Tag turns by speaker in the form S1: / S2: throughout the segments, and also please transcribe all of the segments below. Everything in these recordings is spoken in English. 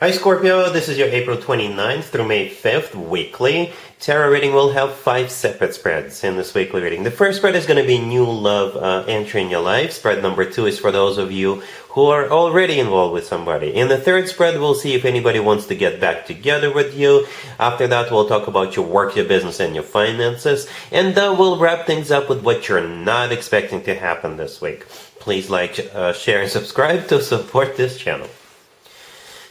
S1: Hi Scorpio, this is your April 29th through May 5th weekly tarot reading. We'll have 5 separate spreads in this weekly reading. The first spread is going to be new love entering your life. Spread number 2 is for those of you who are already involved with somebody. In the third spread, we'll see if anybody wants to get back together with you. After that, we'll talk about your work, your business, and your finances. And we'll wrap things up with what you're not expecting to happen this week. Please like, share, and subscribe to support this channel.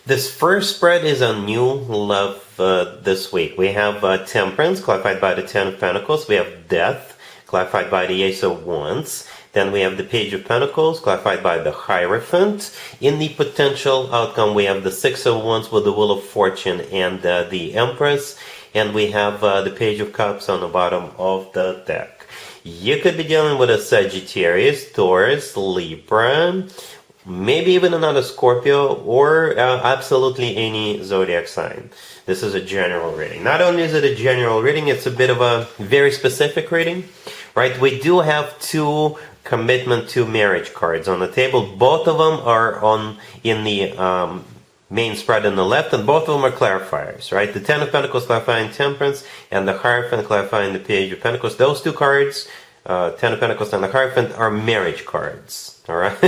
S1: This first spread is on new love this week. We have Temperance, clarified by the Ten of Pentacles. We have Death, clarified by the Ace of Wands. Then we have the Page of Pentacles, clarified by the Hierophant. In the potential outcome, we have the Six of Wands with the Wheel of Fortune and the Empress. And we have the Page of Cups on the bottom of the deck. You could be dealing with a Sagittarius, Taurus, Libra, maybe even another Scorpio, or absolutely any zodiac sign. This is a general reading. Not only is it a general reading, it's a bit of a very specific reading, right? We do have 2 commitment to marriage cards on the table. Both of them are in the main spread on the left, and both of them are clarifiers, right? The Ten of Pentacles clarifying Temperance, and the Hierophant clarifying the Page of Pentacles. Those 2 cards, Ten of Pentacles and the Hierophant, are marriage cards. Alright,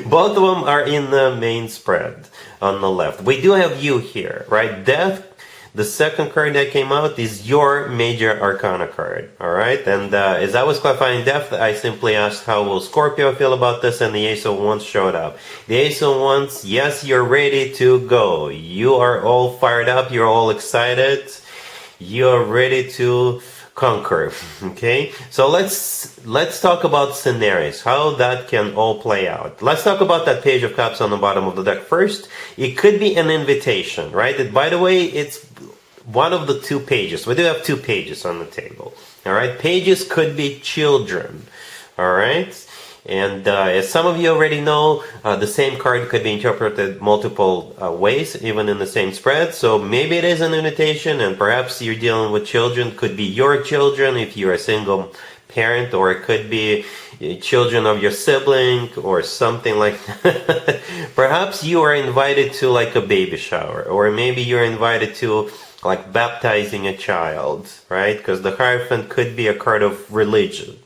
S1: both of them are in the main spread on the left. We do have you here, right? Death, the second card that came out, is your major arcana card. Alright, and as I was clarifying Death, I simply asked how will Scorpio feel about this, and the Ace of Wands showed up. The Ace of Wands, yes, you're ready to go. You are all fired up, you're all excited, you're ready to conquer. Okay, so let's talk about scenarios, how that can all play out. Let's talk about that Page of Cups on the bottom of the deck first. It could be an invitation, right? By the way, it's one of the 2 pages. We do have 2 pages on the table. All right, pages could be children. All right, and as some of you already know, the same card could be interpreted multiple ways, even in the same spread. So maybe it is an invitation, and perhaps you're dealing with children. Could be your children if you're a single parent, or it could be children of your sibling or something like that. Perhaps you are invited to like a baby shower, or maybe you're invited to like baptizing a child, right? Because the Hierophant could be a card of religion.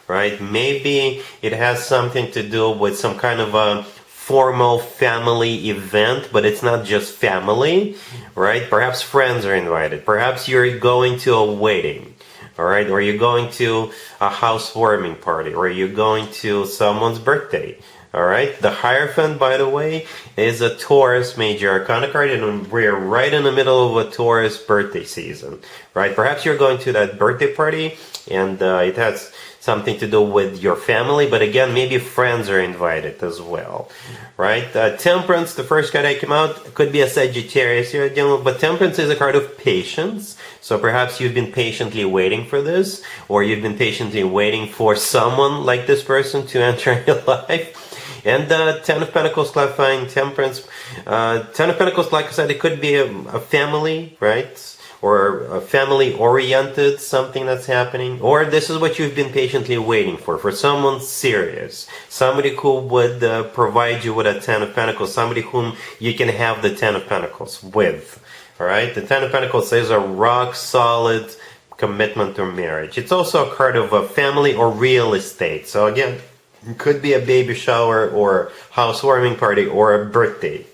S1: Right? Maybe it has something to do with some kind of a formal family event, but it's not just family, right? Perhaps friends are invited. Perhaps you're going to a wedding, all right? Or you're going to a housewarming party, or you're going to someone's birthday, all right? The Hierophant, by the way, is a Taurus major arcana card, and we're right in the middle of a Taurus birthday season, right? Perhaps you're going to that birthday party, and it has something to do with your family, but again, maybe friends are invited as well, right? Temperance, the first card that came out, could be a Sagittarius you're dealing with, but Temperance is a card of patience. So perhaps you've been patiently waiting for this, or you've been patiently waiting for someone like this person to enter your life. And Ten of Pentacles clarifying Temperance. Ten of Pentacles, like I said, it could be a family, right? Or a family-oriented something that's happening. Or this is what you've been patiently waiting for someone serious. Somebody who would provide you with a Ten of Pentacles. Somebody whom you can have the Ten of Pentacles with. Alright? The Ten of Pentacles is a rock-solid commitment to marriage. It's also a card of a family or real estate. So again, it could be a baby shower or housewarming party or a birthday.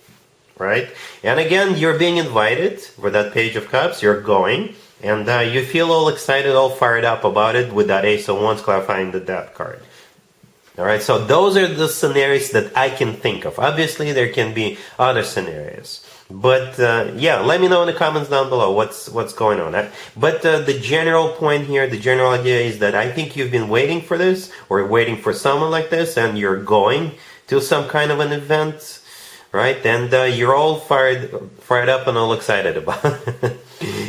S1: Right? And again, you're being invited for that Page of Cups. You're going, and you feel all excited, all fired up about it with that Ace of Wands clarifying the Death card. All right, so those are the scenarios that I can think of. Obviously, there can be other scenarios. But yeah, let me know in the comments down below what's going on. But the general point here, the general idea is that I think you've been waiting for this, or waiting for someone like this, and you're going to some kind of an event. Right, and you're all fired up and all excited about it.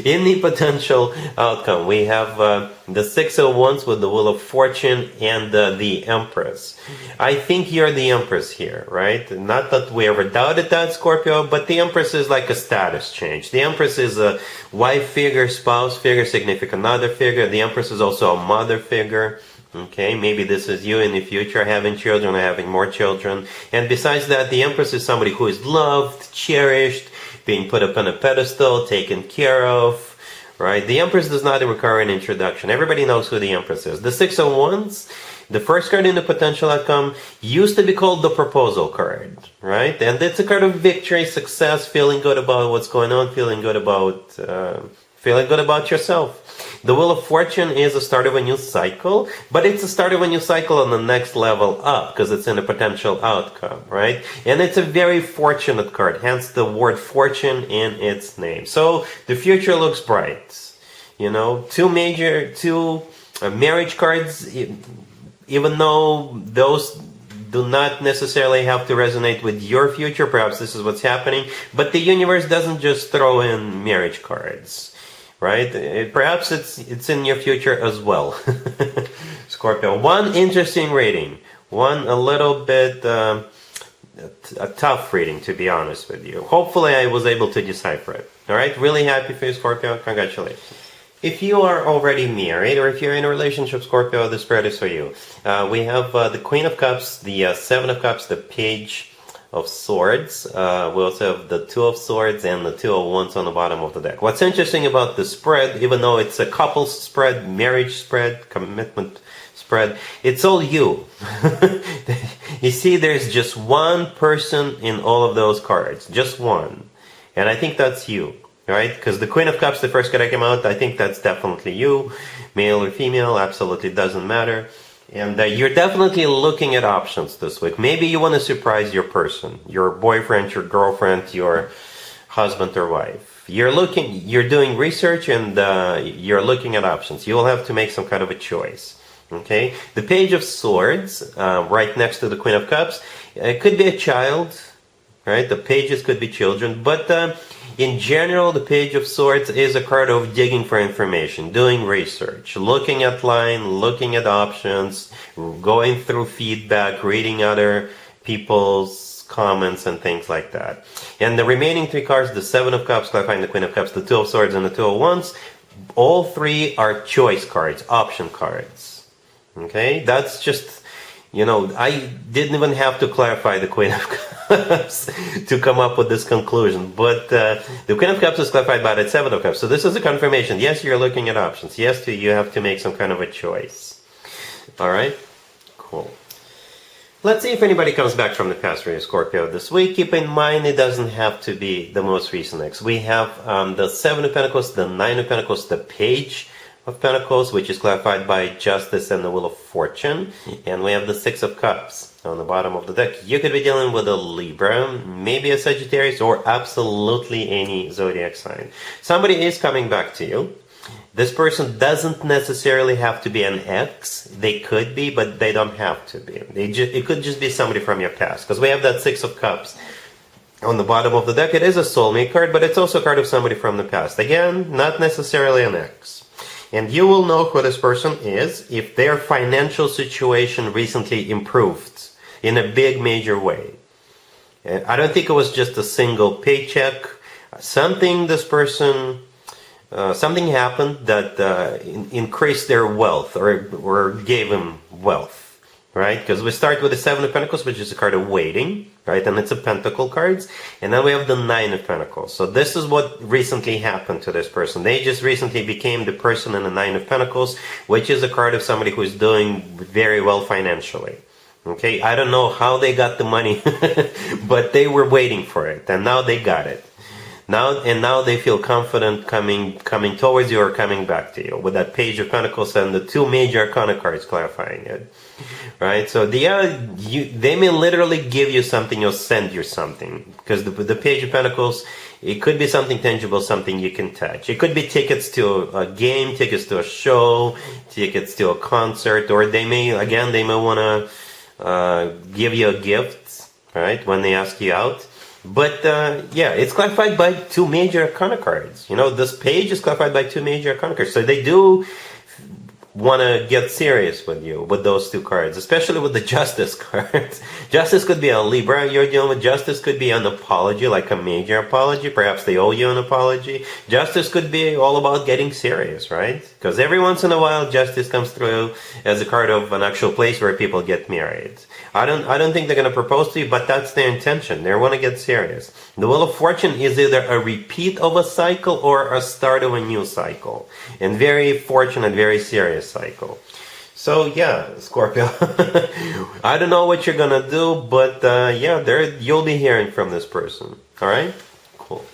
S1: In the potential outcome, we have the Six of Wands with the Wheel of Fortune and the Empress. I think you're the Empress here, right? Not that we ever doubted that, Scorpio, but the Empress is like a status change. The Empress is a wife figure, spouse figure, significant other figure. The Empress is also a mother figure. Okay, maybe this is you in the future, having children or having more children. And besides that, the Empress is somebody who is loved, cherished, being put up on a pedestal, taken care of, right? The Empress does not require an introduction. Everybody knows who the Empress is. The Six of Wands, the first card in the potential outcome, used to be called the proposal card, right? And it's a card of victory, success, feeling good about what's going on, feeling good about yourself. The Wheel of Fortune is the start of a new cycle, but it's the start of a new cycle on the next level up because it's in a potential outcome, right? And it's a very fortunate card, hence the word fortune in its name. So the future looks bright. You know, two marriage cards, even though those do not necessarily have to resonate with your future, perhaps this is what's happening, but the universe doesn't just throw in marriage cards. Right? Perhaps it's in your future as well. Scorpio. One interesting reading. One a little bit a tough reading, to be honest with you. Hopefully I was able to decipher it. Alright? Really happy for you, Scorpio. Congratulations. If you are already married or if you're in a relationship, Scorpio, the spread is for you. We have the Queen of Cups, the Seven of Cups, the Page of Swords. We also have the Two of Swords and the Two of Wands on the bottom of the deck. What's interesting about the spread, even though it's a couples spread, marriage spread, commitment spread, it's all you. You see, there's just one person in all of those cards. Just one. And I think that's you. Right? Because the Queen of Cups, the first card that came out, I think that's definitely you. Male or female, absolutely doesn't matter. And you're definitely looking at options this week. Maybe you want to surprise your person, your boyfriend, your girlfriend, your husband or wife. You're doing research and you're looking at options. You will have to make some kind of a choice. Okay? The Page of Swords, right next to the Queen of Cups, it could be a child, right? The pages could be children, but in general, the Page of Swords is a card of digging for information, doing research, looking at line, looking at options, going through feedback, reading other people's comments and things like that. And the remaining three cards, the Seven of Cups, clarifying the Queen of Cups, the Two of Swords, and the Two of Wands, all three are choice cards, option cards. Okay? That's just, you know, I didn't even have to clarify the Queen of Cups to come up with this conclusion. But the Queen of Cups is clarified by the Seven of Cups. So this is a confirmation. Yes, you're looking at options. Yes, you have to make some kind of a choice. Alright? Cool. Let's see if anybody comes back from the past for you, Scorpio, this week. Keep in mind, it doesn't have to be the most recent ex. We have the Seven of Pentacles, the Nine of Pentacles, the Page of Pentacles, which is clarified by Justice and the Wheel of Fortune. And we have the Six of Cups on the bottom of the deck. You could be dealing with a Libra, maybe a Sagittarius, or absolutely any zodiac sign. Somebody is coming back to you. This person doesn't necessarily have to be an ex. They could be, but they don't have to be. It could just be somebody from your past, because we have that Six of Cups on the bottom of the deck. It is a soulmate card, but it's also a card of somebody from the past. Again, not necessarily an ex. And you will know who this person is if their financial situation recently improved in a big, major way. I don't think it was just a single paycheck. Something happened that increased their wealth or gave them wealth, right? Because we start with the Seven of Pentacles, which is a card of waiting, right? And it's a pentacle cards. And then we have the Nine of Pentacles. So this is what recently happened to this person. They just recently became the person in the Nine of Pentacles, which is a card of somebody who is doing very well financially. Okay, I don't know how they got the money, but they were waiting for it, and now they got it. Now they feel confident coming towards you or coming back to you with that Page of Pentacles and the two major Arcana cards clarifying it. Right? So they may literally give you something or send you something, because the Page of Pentacles, it could be something tangible, something you can touch. It could be tickets to a game, tickets to a show, tickets to a concert, or they may want to give you a gift, right, when they ask you out. But yeah, it's clarified by two major Arcana cards. You know, this page is clarified by two major Arcana cards. So they do want to get serious with you with those two cards, especially with the Justice cards. Justice could be a Libra you're dealing with. Justice could be an apology, like a major apology. Perhaps they owe you an apology. Justice could be all about getting serious, right? Because every once in a while, Justice comes through as a card of an actual place where people get married. I don't think they're going to propose to you, but that's their intention. They want to get serious. The Wheel of Fortune is either a repeat of a cycle or a start of a new cycle. And very fortunate, very serious cycle. So yeah, Scorpio, I don't know what you're going to do, but you'll be hearing from this person. All right? Cool.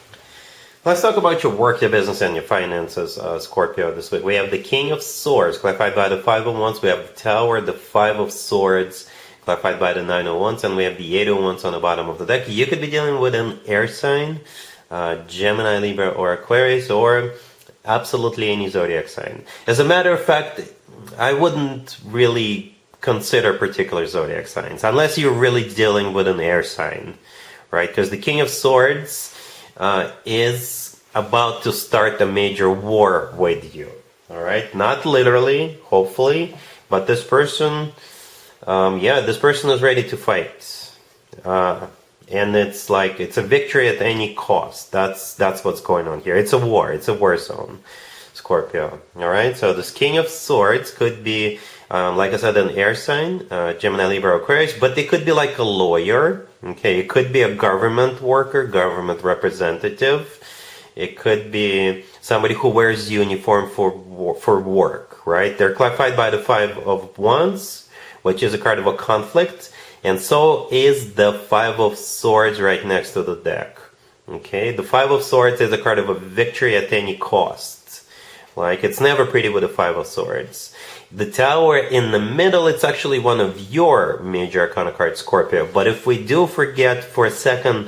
S1: Let's talk about your work, your business, and your finances, Scorpio, this week. We have the King of Swords, clarified by the Five of Wands. We have the Tower, the Five of Swords, clarified by the Nine of Wands, and we have the Eight of Wands on the bottom of the deck. You could be dealing with an air sign, Gemini, Libra, or Aquarius, or absolutely any zodiac sign. As a matter of fact, I wouldn't really consider particular zodiac signs, unless you're really dealing with an air sign, right? Because the King of Swords is about to start a major war with you, all right? Not literally, hopefully, but this person... this person is ready to fight, and it's like it's a victory at any cost. That's what's going on here. It's a war. It's a war zone, Scorpio. All right. So this King of Swords could be, like I said, an air sign, Gemini, Libra, Aquarius, but they could be like a lawyer. Okay, it could be a government worker, government representative. It could be somebody who wears uniform for work. Right. They're clarified by the Five of Wands, which is a card of a conflict, and so is the Five of Swords right next to the deck. Okay, the Five of Swords is a card of a victory at any cost. Like, it's never pretty with the Five of Swords. The Tower in the middle, it's actually one of your major arcana cards, Scorpio. But if we do forget for a second,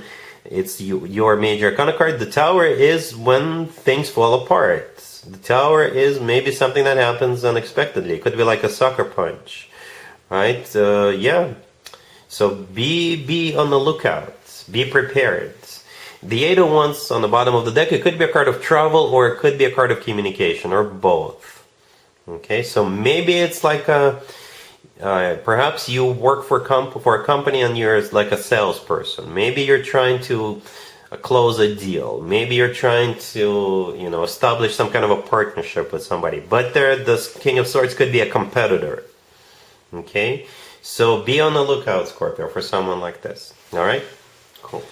S1: it's your major arcana card, the Tower is when things fall apart. The Tower is maybe something that happens unexpectedly. It could be like a sucker punch. Right? So be on the lookout. Be prepared. The Eight of Wands on the bottom of the deck, it could be a card of travel or it could be a card of communication or both. Okay, so maybe it's like perhaps you work for a company and you're like a salesperson. Maybe you're trying to close a deal. Maybe you're trying to, establish some kind of a partnership with somebody. But this King of Swords could be a competitor. Okay, so be on the lookout, Scorpio, for someone like this. All right, cool.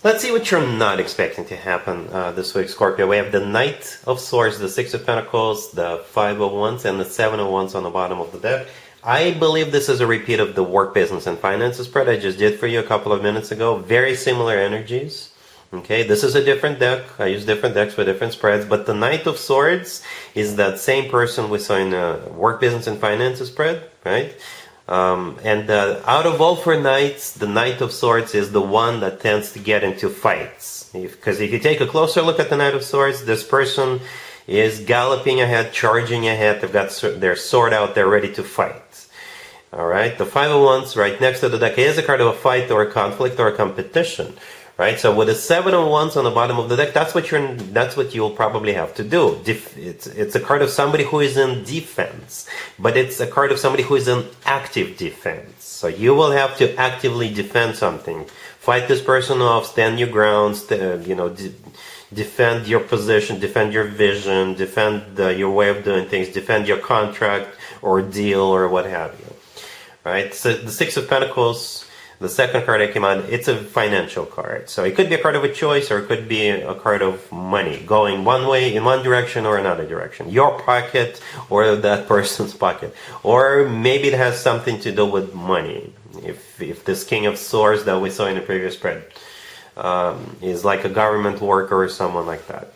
S1: Let's see what you're not expecting to happen this week, Scorpio. We have the Knight of Swords, the Six of Pentacles, the Five of Wands, and the Seven of Wands on the bottom of the deck. I believe this is a repeat of the work, business, and finances spread I just did for you a couple of minutes ago. Very similar energies. Okay, this is a different deck. I use different decks for different spreads, but the Knight of Swords is that same person we saw in work, business, and finances spread, right? Out of all four knights, the Knight of Swords is the one that tends to get into fights. Because if you take a closer look at the Knight of Swords, this person is galloping ahead, charging ahead. They've got their sword out, they're ready to fight. All right, the Five of Wands right next to the deck is a card of a fight or a conflict or a competition. Right, so with the Seven of Wands on the bottom of the deck, that's what you'll probably have to do. It's a card of somebody who is in defense, but it's a card of somebody who is in active defense. So you will have to actively defend something, fight this person off, stand your ground, defend your position, defend your vision, defend your way of doing things, defend your contract or deal or what have you. Right, so the Six of Pentacles. The second card that came out, it's a financial card. So it could be a card of a choice or it could be a card of money going one way, in one direction or another direction. Your pocket or that person's pocket. Or maybe it has something to do with money. If this King of Swords that we saw in the previous spread is like a government worker or someone like that.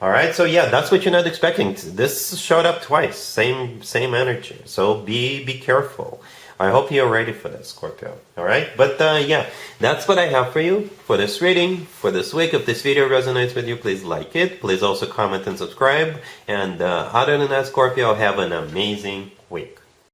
S1: All right, so yeah, that's what you're not expecting. This showed up twice, same energy. So be careful. I hope you're ready for this, Scorpio. All right, but that's what I have for you for this reading for this week. If this video resonates with you, please like it. Please also comment and subscribe. And other than that, Scorpio, have an amazing week.